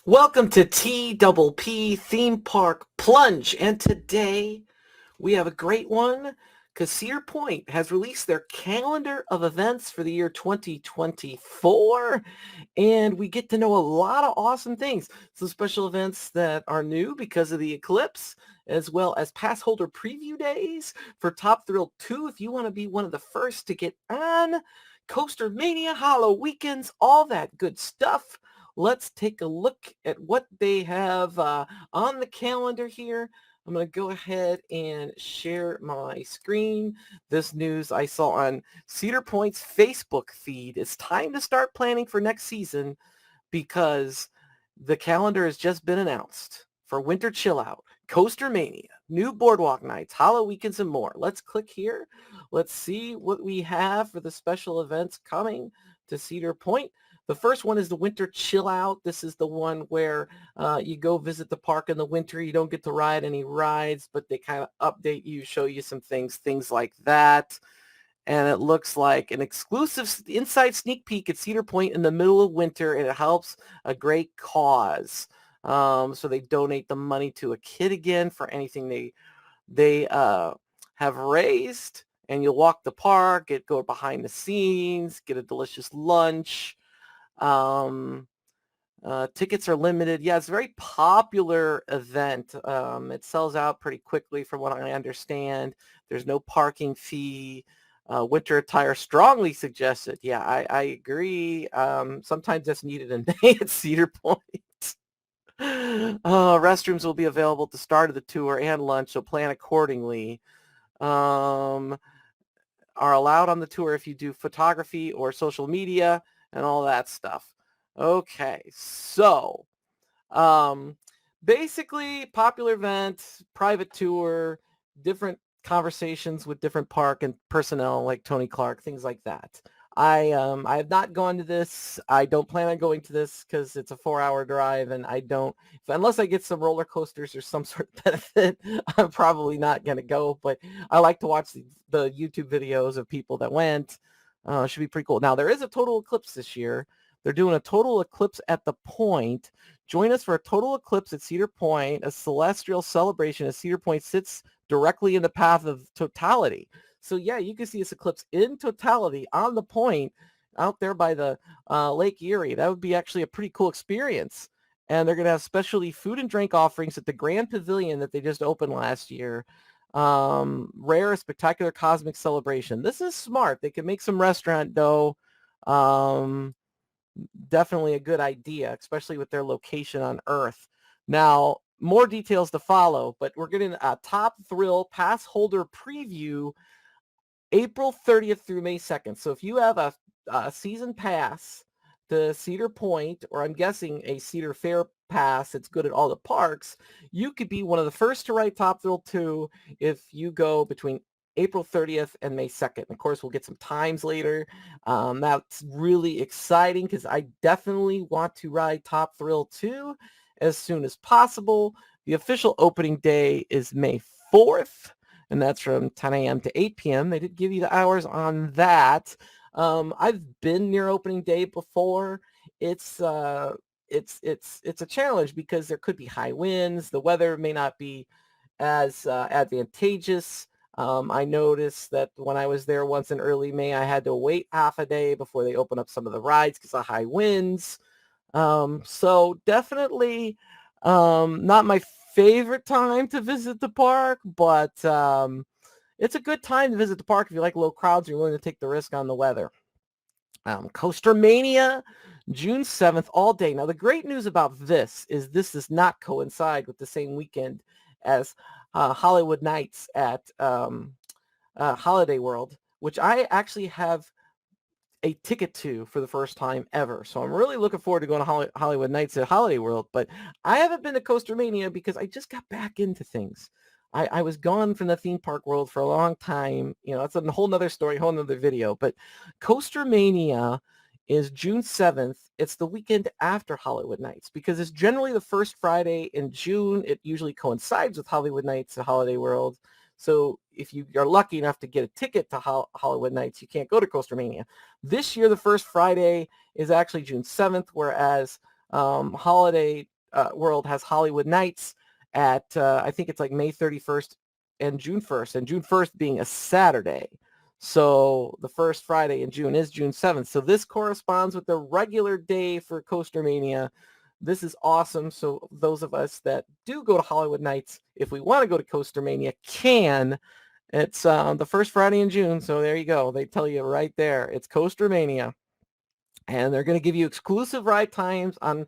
Welcome to TPP Theme Park Plunge, and today we have a great one because Cedar Point has released their calendar of events for the year 2024, and we get to know a lot of awesome things. Some special events that are new because of the Eclipse, as well as Passholder preview days for Top Thrill 2 if you want to be one of the first to get on, CoasterMania, HalloWeekends, all that good stuff. Let's take a look at what they have on the calendar here. I'm going to go ahead and share my screen. This news I saw on Cedar Point's Facebook feed. It's time to start planning for next season because the calendar has just been announced for Winter Chill Out, CoasterMania, new Boardwalk nights, HalloWeekends, and more. Let's click here. Let's see what we have for the special events coming to Cedar Point. The first one is the Winter Chill Out. This is the one where you go visit the park in the winter. You don't get to ride any rides, but they kind of update you, show you some things like that. And it looks like an exclusive inside sneak peek at Cedar Point in the middle of winter, and it helps a great cause. So they donate the money to a kid again for anything they have raised. And you'll walk the park, go behind the scenes, get a delicious lunch. Tickets are limited. Yeah, it's a very popular event. It sells out pretty quickly from what I understand. There's no parking fee. Winter attire strongly suggested. Yeah, I agree. Sometimes that's needed in May at Cedar Point. Restrooms will be available at the start of the tour and lunch, so plan accordingly. Are allowed on the tour if you do photography or social media and all that stuff. Okay, so basically popular event, private tour, different conversations with different park and personnel like Tony Clark, things like that. I have not gone to this. I don't plan on going to this because it's a 4-hour drive, and I don't, unless I get some roller coasters or some sort of benefit, I'm probably not going to go. But I like to watch the YouTube videos of people that went. Should be pretty cool. Now, there is a total eclipse this year. They're doing a total eclipse at the Point. Join us for a total eclipse at Cedar Point, a celestial celebration as Cedar Point sits directly in the path of totality. So yeah, you can see this eclipse in totality on the Point out there by the Lake Erie. That would be actually a pretty cool experience. And they're going to have specialty food and drink offerings at the Grand Pavilion that they just opened last year. Rare, spectacular cosmic celebration. This is smart. They can make some restaurant dough. Definitely a good idea, especially with their location on Earth. Now, more details to follow, but we're getting a Top Thrill pass holder preview April 30th through May 2nd. So if you have a season pass to Cedar Point, or I'm guessing a Cedar Fair pass that's good at all the parks, you could be one of the first to ride Top Thrill 2 if you go between April 30th and May 2nd. Of course, we'll get some times later. That's really exciting because I definitely want to ride Top Thrill 2 as soon as possible. The official opening day is May 4th, and that's from 10 a.m. to 8 p.m. They did give you the hours on that. I've been near opening day before. It's a challenge because there could be high winds. The weather may not be as advantageous. I noticed that when I was there once in early May, I had to wait half a day before they open up some of the rides because of high winds. So definitely not my favorite time to visit the park, but it's a good time to visit the park if you like low crowds and you're willing to take the risk on the weather. CoasterMania, June 7th, all day. Now, the great news about this does not coincide with the same weekend as Hollywood Nights at Holiday World, which I actually have a ticket to for the first time ever. So I'm really looking forward to going to Hollywood Nights at Holiday World, but I haven't been to CoasterMania because I just got back into things. I was gone from the theme park world for a long time. You know, that's a whole nother story, whole nother video, but CoasterMania is June 7th. It's the weekend after Hollywood Nights because it's generally the first Friday in June. It usually coincides with Hollywood Nights at Holiday World. So if you are lucky enough to get a ticket to Hollywood Nights, you can't go to CoasterMania. This year, the first Friday is actually June 7th, whereas Holiday World has Hollywood Nights at, I think it's like May 31st and June 1st, and June 1st being a Saturday. So the first Friday in June is June 7th. So this corresponds with the regular day for CoasterMania. This is awesome. So those of us that do go to Hollywood Nights, if we want to go to CoasterMania, can. It's the first Friday in June. So there you go. They tell you right there. It's CoasterMania. And they're going to give you exclusive ride times on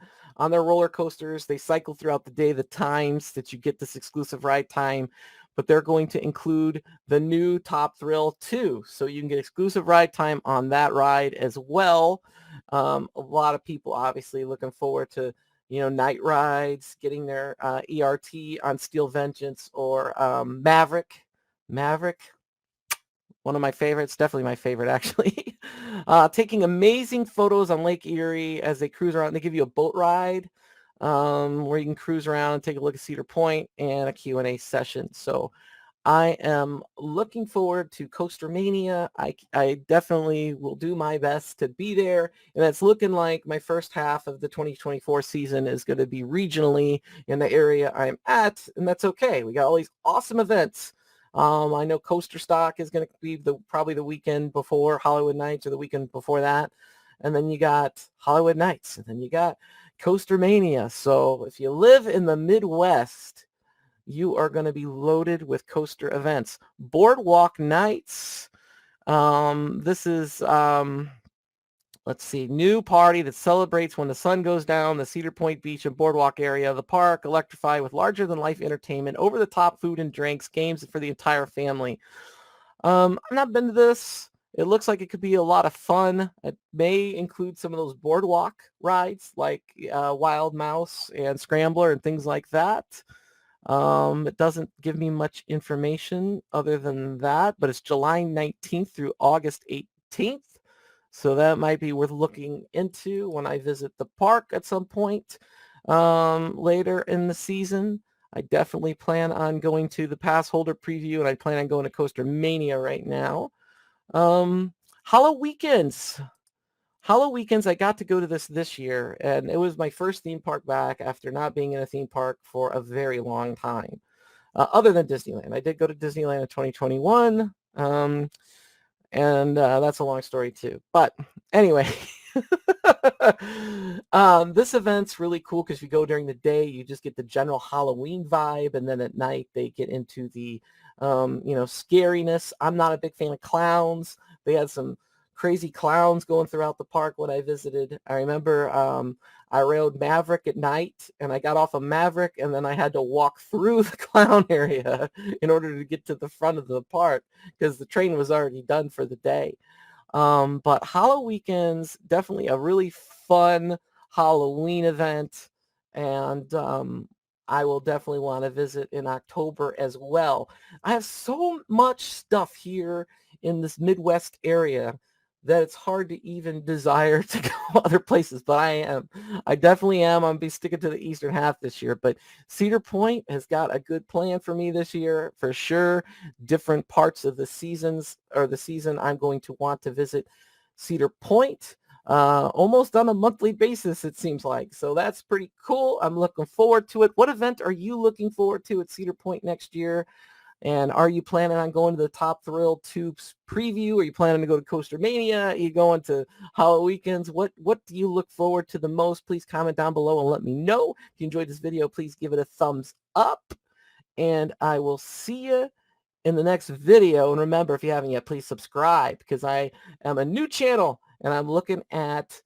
their roller coasters. They cycle throughout the day the times that you get this exclusive ride time, but they're going to include the new Top Thrill 2. So you can get exclusive ride time on that ride as well. A lot of people obviously looking forward to, night rides, getting their ERT on Steel Vengeance or Maverick. One of my favorites, definitely my favorite actually. Taking amazing photos on Lake Erie as they cruise around. They give you a boat ride where you can cruise around and take a look at Cedar Point and a Q&A session. So I am looking forward to CoasterMania. I definitely will do my best to be there. And it's looking like my first half of the 2024 season is going to be regionally in the area I'm at. And that's okay. We got all these awesome events. I know Coaster Stock is going to be probably the weekend before Hollywood Nights or the weekend before that. And then you got Hollywood Nights. And then you got CoasterMania. So if you live in the Midwest, you are going to be loaded with coaster events. Boardwalk Nights. This is, let's see, new party that celebrates when the sun goes down. The Cedar Point Beach and Boardwalk area of the park electrify with larger-than-life entertainment, over-the-top food and drinks, games for the entire family. I've not been to this. It looks like it could be a lot of fun. It may include some of those boardwalk rides like Wild Mouse and Scrambler and things like that. It doesn't give me much information other than that, but it's July 19th through August 18th. So that might be worth looking into when I visit the park at some point later in the season. I definitely plan on going to the Passholder preview, and I plan on going to CoasterMania right now. HalloWeekends. HalloWeekends, I got to go to this year, and it was my first theme park back after not being in a theme park for a very long time, other than Disneyland. I did go to Disneyland in 2021, and that's a long story too. But anyway, this event's really cool because if you go during the day, you just get the general Halloween vibe, and then at night they get into the, scariness. I'm not a big fan of clowns. They had some crazy clowns going throughout the park when I visited. I remember I rode Maverick at night, and I got off of Maverick, and then I had to walk through the clown area in order to get to the front of the park because the train was already done for the day. But HalloWeekends, definitely a really fun Halloween event, and I will definitely want to visit in October as well. I have so much stuff here in this Midwest area that it's hard to even desire to go other places, but I definitely am. I'm going to be sticking to the eastern half this year, but Cedar Point has got a good plan for me this year for sure. Different parts of the season I'm going to want to visit Cedar Point almost on a monthly basis, it seems like. So that's pretty cool. I'm looking forward to it. What event are you looking forward to at Cedar Point next year? And are you planning on going to the Top Thrill Tubes preview? Are you planning to go to CoasterMania? Are you going to HalloWeekends? What do you look forward to the most? Please comment down below and let me know. If you enjoyed this video, please give it a thumbs up. And I will see you in the next video. And remember, if you haven't yet, please subscribe because I am a new channel and I'm looking at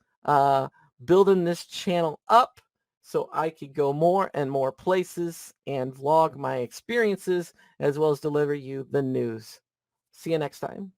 building this channel up so I could go more and more places and vlog my experiences as well as deliver you the news. See you next time.